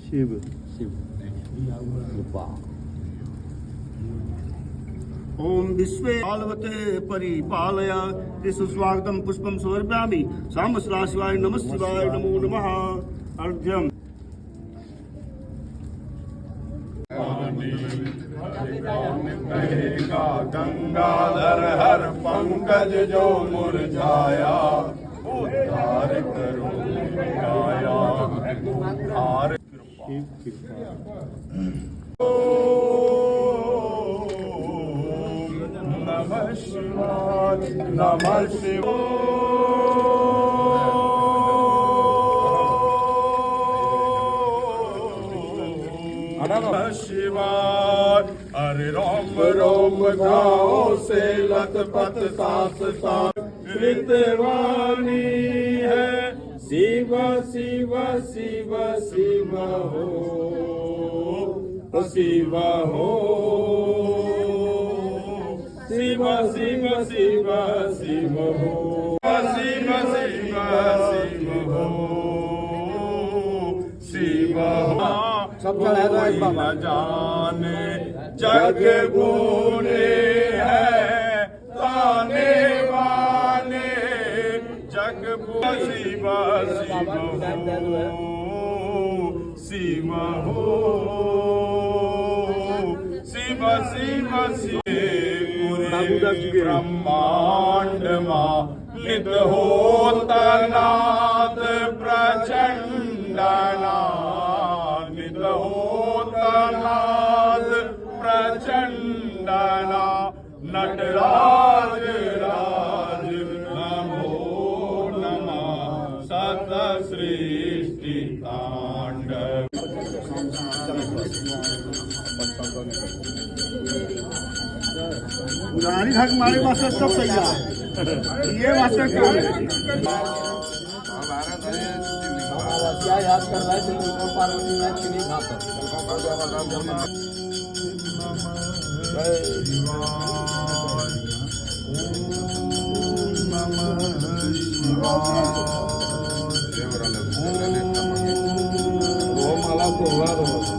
शिव ओम विश्वे पालवते परिपालय सुस्वागतम पुष्पम समर्पयामि साम शिवाय नमः शिवाय नमो नमः अर्घ्यम गंगाधर हर पंकज जो मुरझाया उद्धार करो गाया हार नमः शिवाय नमः नमः शिवाय हरे राम राम गाओ से लथपथ सास कृतवाणी है शिव शिव शिव शिव हो शिव हो शिव शिव शिव शिव हो शिव शिव शिव हो शिव हो सब न जाने जग बोले हैं ताने वाले जग शिव शिव हो शिव शिव शिव ब्रह्मांड लित होता नाद प्रचंड नाद होता नाद प्रचंड नटराज राज नमो नमः सत सृष्टि तांडव पुरानी घाट हमारे मास्टर सब तैयार ये मास्टर क्या है क्या याद कर रहा है पार्वती में चीनी खाता मला